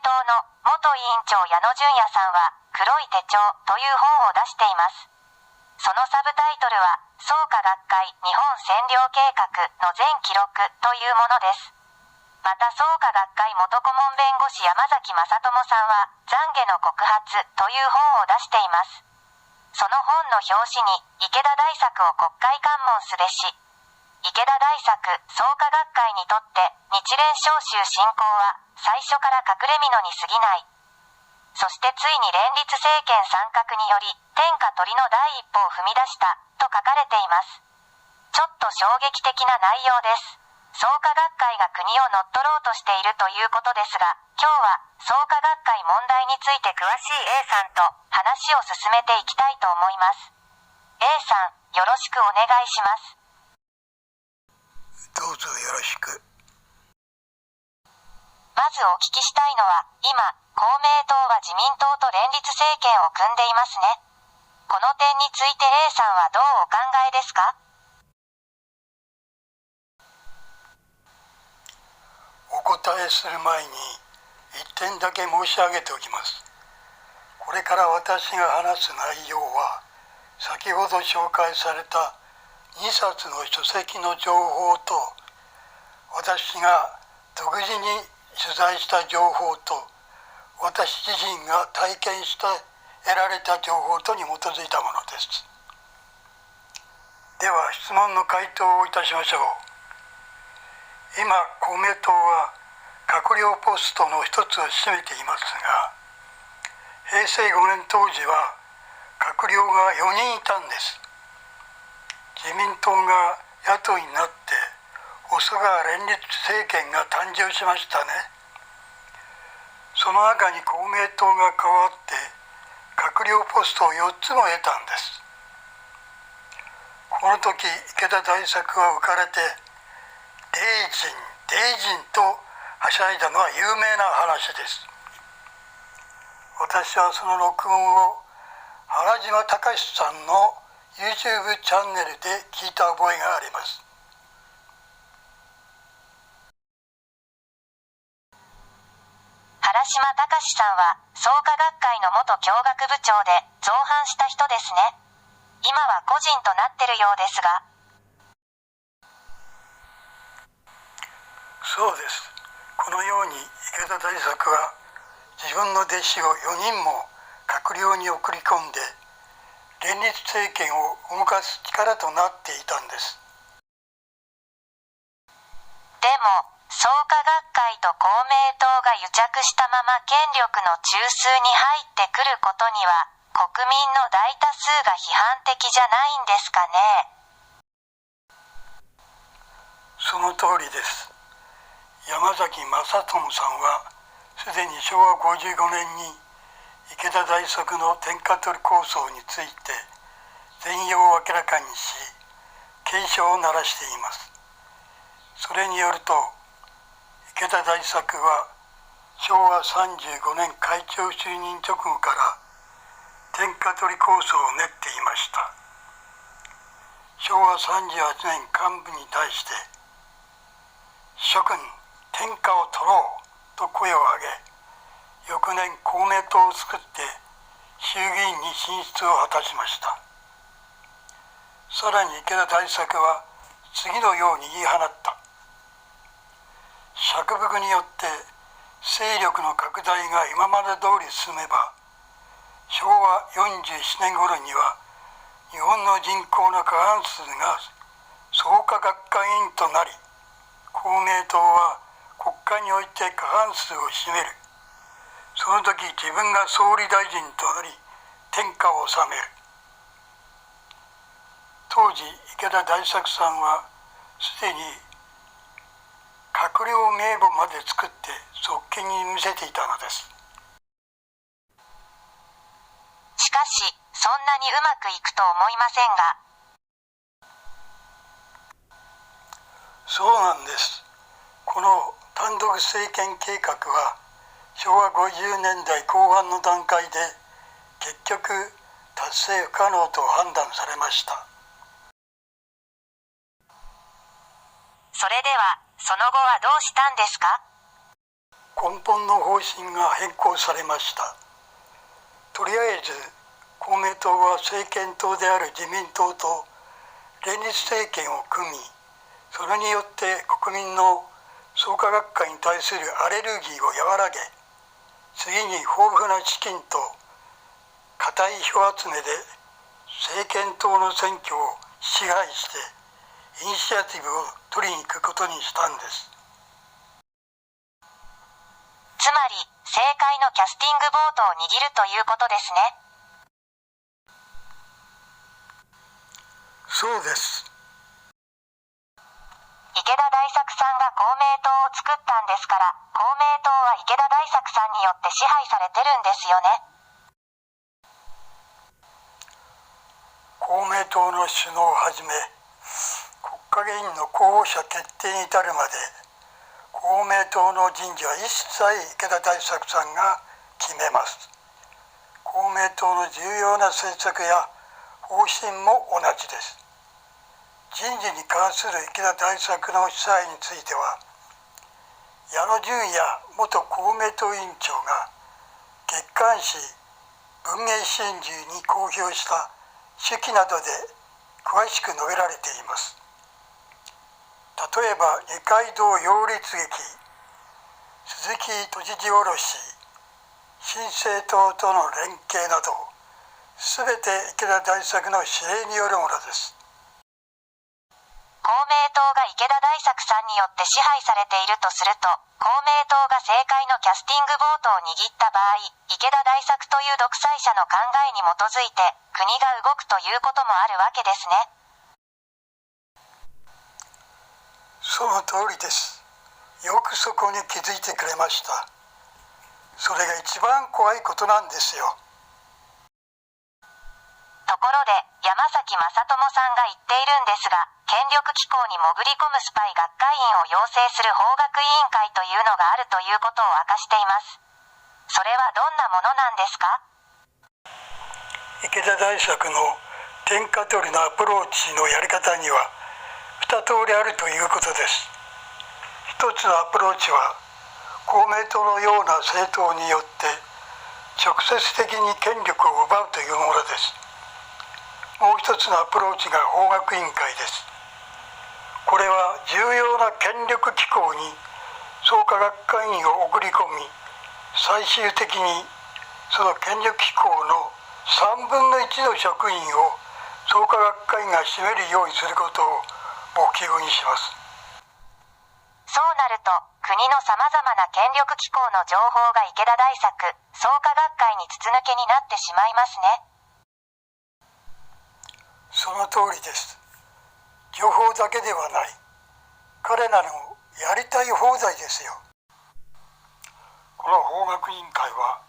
党の元委員長矢野純也さんは黒い手帳という本を出しています。そのサブタイトルは創価学会日本占領計画の全記録というものです。また創価学会元顧問弁護士山崎正智さんは懺悔の告発という本を出しています。その本の表紙に池田大作を国会喚問すべし。池田大作創価学会にとって日蓮召集進行は最初から隠れ蓑に過ぎない。そしてついに連立政権参画により天下取りの第一歩を踏み出したと書かれています。ちょっと衝撃的な内容です。創価学会が国を乗っ取ろうとしているということですが、今日は創価学会問題について詳しい A さんと話を進めていきたいと思います。A さん、よろしくお願いします。どうぞよろしく。まずお聞きしたいのは、今、公明党は自民党と連立政権を組んでいますね。この点について A さんはどうお考えですか？お答えする前に一点だけ申し上げておきます。これから私が話す内容は、先ほど紹介された2冊の書籍の情報と、私が独自に取材した情報と、私自身が体験して得られた情報とに基づいたものです。では質問の回答をいたしましょう。今、公明党は閣僚ポストの一つを占めていますが、平成5年当時は閣僚が4人いたんです。自民党が野党になって細川連立政権が誕生しましたね。その中に公明党が加わって閣僚ポストを4つも得たんです。この時池田大作は浮かれて大臣とはしゃいだのは有名な話です。私はその録音を原島隆さんの YouTube チャンネルで聞いた覚えがあります。原島隆さんは創価学会の元教学部長で造反した人ですね。今は個人となってるようですが。そうです。このように池田大作は自分の弟子を4人も閣僚に送り込んで連立政権を動かす力となっていたんです。でも創価学会と公明党が癒着したまま権力の中枢に入ってくることには国民の大多数が批判的じゃないんですかね。その通りです。山崎正智さんはすでに昭和55年に池田大作の天下取り構想について全容を明らかにし警鐘を鳴らしています。それによると池田大作は昭和35年会長就任直後から天下取り構想を練っていました。昭和38年幹部に対して諸君天下を取ろうと声を上げ、翌年公明党を作って衆議院に進出を果たしました。さらに池田大作は次のように言い放った。釈伏によって勢力の拡大が今まで通り進めば、昭和47年頃には日本の人口の過半数が創価学会員となり、公明党は国会において過半数を占める。その時自分が総理大臣となり天下を治める。当時池田大作さんはすでに閣僚名簿まで作って側近に見せていたのです。しかしそんなにうまくいくと思いませんが。そうなんです。この単独政権計画は昭和50年代後半の段階で結局達成不可能と判断されました。それではその後はどうしたんですか？根本の方針が変更されました。とりあえず公明党は政権党である自民党と連立政権を組み、それによって国民の創価学会に対するアレルギーを和らげ、次に豊富な資金と固い票集めで政権党の選挙を支配してイニシアティブを取りに行くことにしたんです。つまり政界のキャスティングボートを握るということですね。そうです。池田大作さんが公明党を作ったんですから、公明党は池田大作さんによって支配されてるんですよね。公明党の首脳をはじめ国家議員の候補者決定に至るまで、公明党の人事は一切池田大作さんが決めます。公明党の重要な政策や方針も同じです。人事に関する池田大作の司祭については、矢野純也元公明党委員長が月刊誌文藝春秋に公表した手記などで詳しく述べられています。例えば二階堂擁立劇、鈴木都知事おろし、新政党との連携など、すべて池田大作の指令によるものです。公明党が池田大作さんによって支配されているとすると、公明党が政界のキャスティングボートを握った場合、池田大作という独裁者の考えに基づいて国が動くということもあるわけですね。その通りです。よくそこに気づいてくれました。それが一番怖いことなんですよ。ところで山崎正智さんが言っているんですが、権力機構に潜り込むスパイ学会員を養成する法学委員会というのがあるということを明かしています。それはどんなものなんですか？池田大作の天下取りのアプローチのやり方には2通りあるということです。一つのアプローチは公明党のような政党によって直接的に権力を奪うというものです。もう一つのアプローチが法学委員会です。これは重要な権力機構に創価学会員を送り込み、最終的にその権力機構の3分の1の職員を創価学会員が占めるようにすることを目標にします。そうなると国のさまざまな権力機構の情報が池田大作、創価学会に筒抜けになってしまいますね。その通りです。情報だけではない。彼らのやりたい放題ですよ。この法学委員会は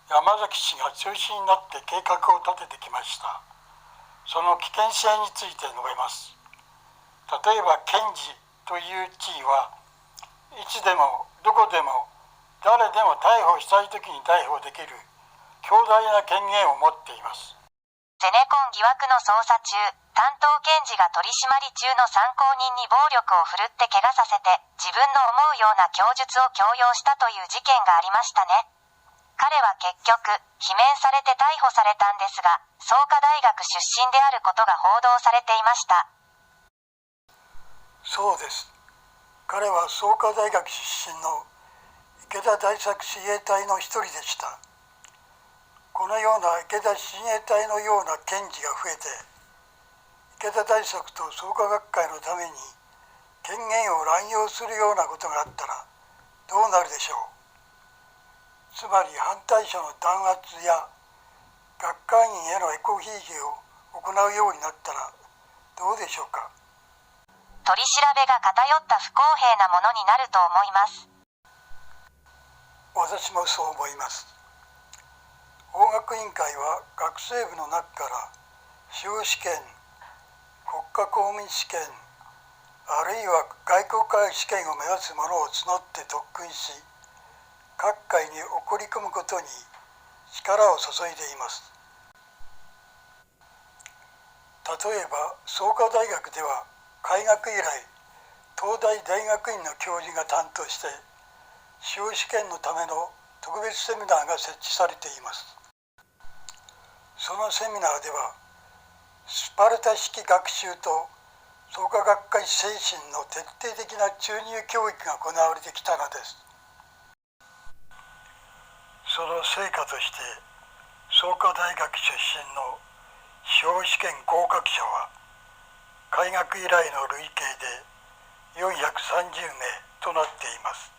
山崎氏が中心になって計画を立ててきました。その危険性について述べます。例えば検事という地位はいつでもどこでも誰でも逮捕したいときに逮捕できる強大な権限を持っています。ゼネコン疑惑の捜査中、担当検事が取り締まり中の参考人に暴力を振るって怪我させて、自分の思うような供述を強要したという事件がありましたね。彼は結局、罷免されて逮捕されたんですが、創価大学出身であることが報道されていました。そうです。彼は創価大学出身の池田大作親衛隊の一人でした。このような池田親衛隊のような検事が増えて、池田大作と創価学会のために権限を乱用するようなことがあったらどうなるでしょう。つまり反対者の弾圧や学会員へのエコひいきを行うようになったらどうでしょうか。取り調べが偏った不公平なものになると思います。私もそう思います。法学委員会は学生部の中から司法試験、国家公務員試験、あるいは外国会試験を目指す者を募って特訓し、各界に送り込むことに力を注いでいます。例えば創価大学では開学以来、東大大学院の教授が担当して司法試験のための特別セミナーが設置されています。そのセミナーではスパルタ式学習と創価学会精神の徹底的な注入教育が行われてきたのです。その成果として創価大学出身の司法試験合格者は開学以来の累計で430名となっています。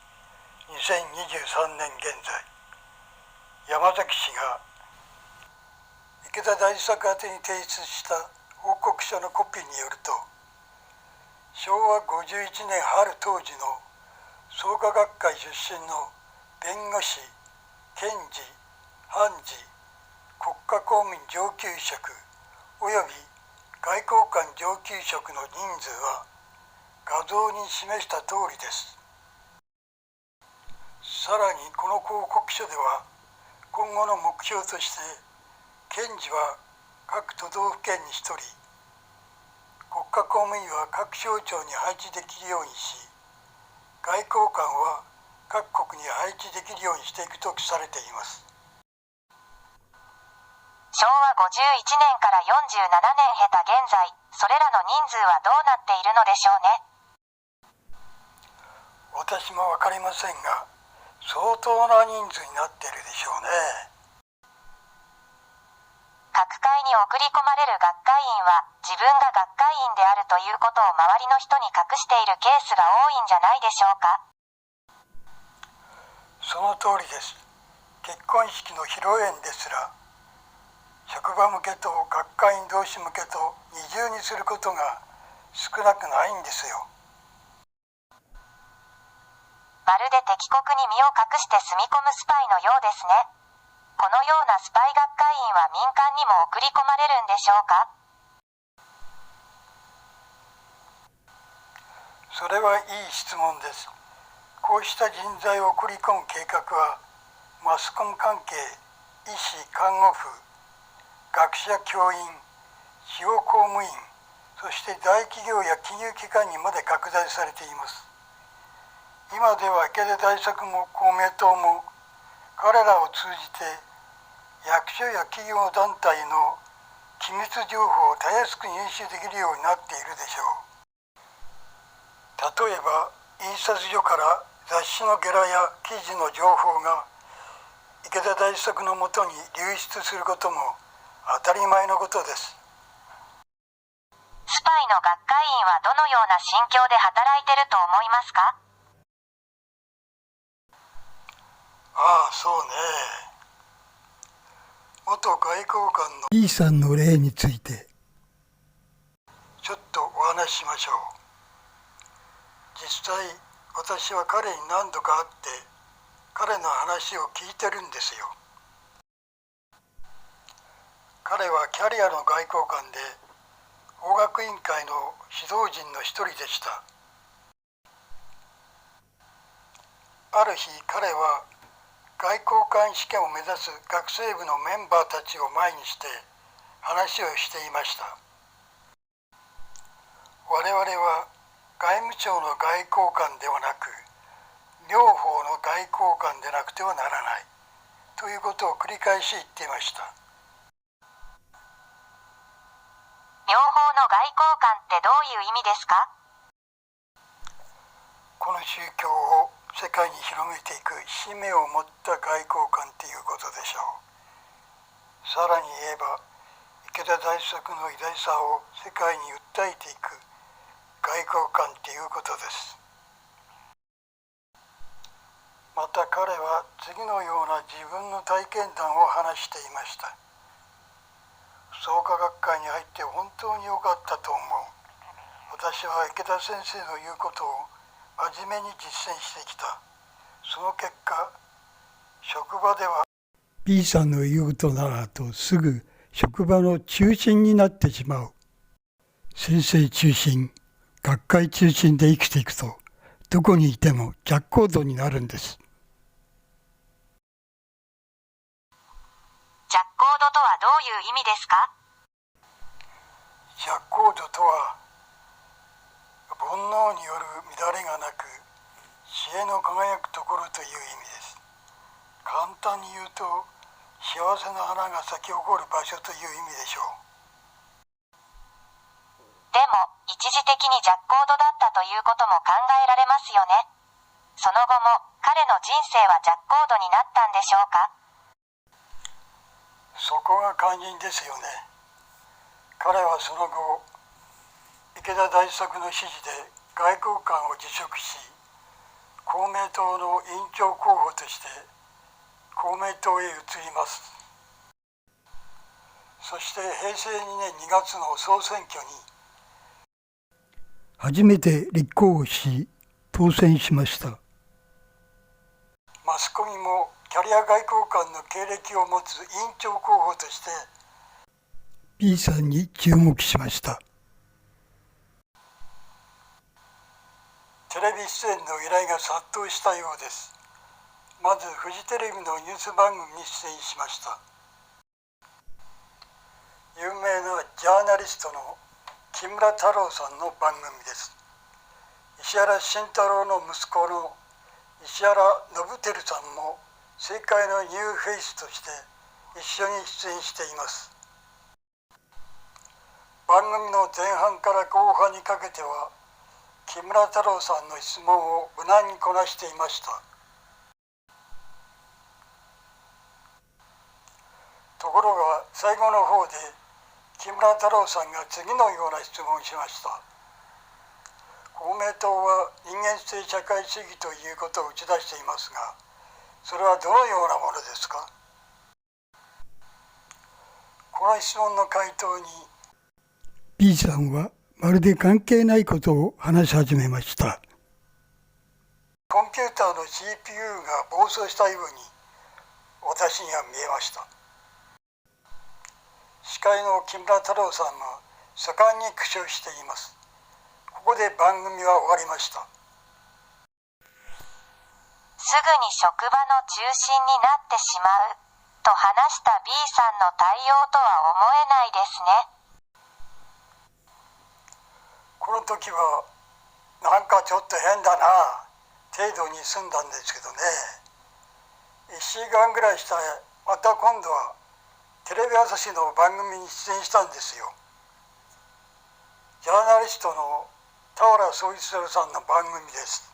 2023年現在、山崎氏が池田大作宛てに提出した報告書のコピーによると、昭和51年春当時の創価学会出身の弁護士、検事、判事、国家公務員上級職および外交官上級職の人数は画像に示した通りです。さらにこの報告書では、今後の目標として検事は各都道府県に1人、国家公務員は各省庁に配置できるようにし、外交官は各国に配置できるようにしていくと記されています。昭和51年から47年経た現在、それらの人数はどうなっているのでしょうね。私も分かりませんが、相当な人数になっているでしょうね。各界に送り込まれる学会員は自分が学会員であるということを周りの人に隠しているケースが多いんじゃないでしょうか。その通りです。結婚式の披露宴ですら、職場向けと学会員同士向けと二重にすることが少なくないんですよ。まるで敵国に身を隠して住み込むスパイのようですね。このようなスパイ学会員は民間にも送り込まれるんでしょうか。それはいい質問です。こうした人材を送り込む計画は、マスコミ関係、医師、看護婦、学者、教員、司法公務員、そして大企業や金融機関にまで拡大されています。今では池田大作も公明党も彼らを通じて役所や企業団体の機密情報をたやすく入手できるようになっているでしょう。例えば印刷所から雑誌のゲラや記事の情報が池田大作のもとに流出することも当たり前のことです。スパイの学会員はどのような心境で働いてると思いますか。ああ、そうね。元外交官の B さんの例についてちょっとお話ししましょう。実際私は彼に何度か会って彼の話を聞いてるんですよ。彼はキャリアの外交官で法学委員会の指導陣の一人でした。ある日彼は外交官試験を目指す学生部のメンバーたちを前にして話をしていました。我々は外務省の外交官ではなく両方の外交官でなくてはならないということを繰り返し言っていました。両方の外交官ってどういう意味ですか。この宗教を世界に広めていく使命を持った外交官ということでしょう。さらに言えば池田大作の偉大さを世界に訴えていく外交官ということです。また彼は次のような自分の体験談を話していました。創価学会に入って本当に良かったと思う。私は池田先生の言うことを真面目に実践してきた。その結果、職場では B さんの言うことならとすぐ職場の中心になってしまう。先生中心、学会中心で生きていくと、どこにいても逆行動になるんです。ジャッコードとはどういう意味ですか。ジャッコードとは、煩悩による乱れがなく、知恵の輝くところという意味です。簡単に言うと、幸せな花が咲き誇る場所という意味でしょう。でも、一時的にジャックコードだったということも考えられますよね。その後も、彼の人生はジャックコードになったんでしょうか？そこが肝心ですよね。彼はその後、池田大作の指示で外交官を辞職し、公明党の委員長候補として公明党へ移ります。そして平成2年2月の総選挙に初めて立候補し当選しました。マスコミもキャリア外交官の経歴を持つ委員長候補として B さんに注目しました。テレビ出演の依頼が殺到したようです。まずフジテレビのニュース番組に出演しました。有名なジャーナリストの木村太郎さんの番組です。石原慎太郎の息子の石原伸晃さんも政界のニューフェイスとして一緒に出演しています。番組の前半から後半にかけては木村太郎さんの質問を無難にこなしていました。ところが最後の方で木村太郎さんが次のような質問をしました。公明党は人間性社会主義ということを打ち出していますが、それはどのようなものですか？この質問の回答に B さんはまるで関係ないことを話し始めました。コンピューターの CPU が暴走したように私には見えました。司会の木村太郎さんも盛んに苦笑しています。ここで番組は終わりました。すぐに職場の中心になってしまうと話した B さんの対応とは思えないですね。この時はなんかちょっと変だな程度に済んだんですけどね。1週間ぐらいしたらまた今度はテレビ朝日の番組に出演したんですよ。ジャーナリストの田原総一郎さんの番組です。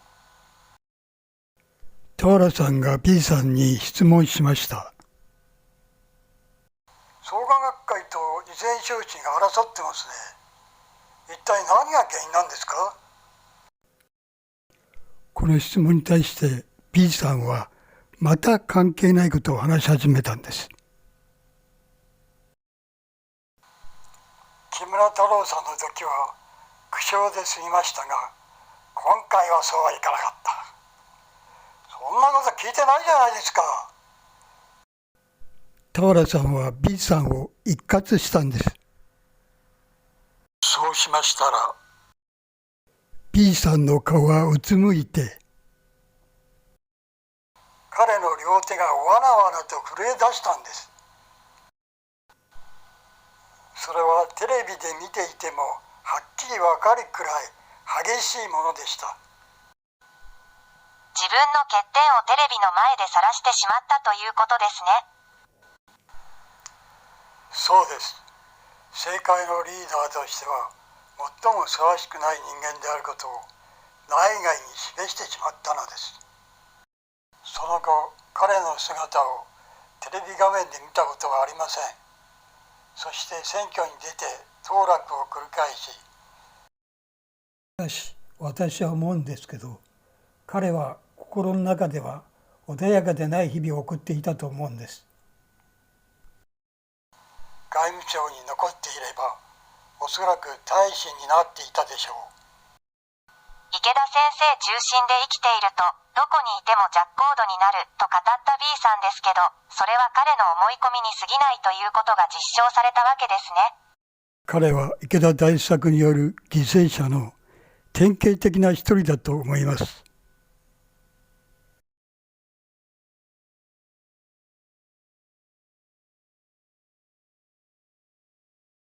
田原さんが B さんに質問しました。創価学会と二千商事が争ってますね。一体何が原因なんですか？この質問に対して B さんはまた関係ないことを話し始めたんです。木村太郎さんの時は苦笑で済みましたが、今回はそうはいかなかった。そんなこと聞いてないじゃないですか。田原さんは B さんを一喝したんです。そうしましたら B さんの顔はうつむいて、彼の両手がわなわなと震え出したんです。それはテレビで見ていてもはっきりわかるくらい激しいものでした。自分の欠点をテレビの前で晒してしまったということですね。そうです。政界のリーダーとしては最もふさわしくない人間であることを内外に示してしまったのです。その後、彼の姿をテレビ画面で見たことはありません。そして選挙に出て当落を繰り返し、しかし私は思うんですけど、彼は心の中では穏やかでない日々を送っていたと思うんです。外務省に残っていればおそらく大使になっていたでしょう。池田先生中心で生きているとどこにいてもジャックコードになると語った B さんですけど、それは彼の思い込みに過ぎないということが実証されたわけですね。彼は池田大作による犠牲者の典型的な一人だと思います。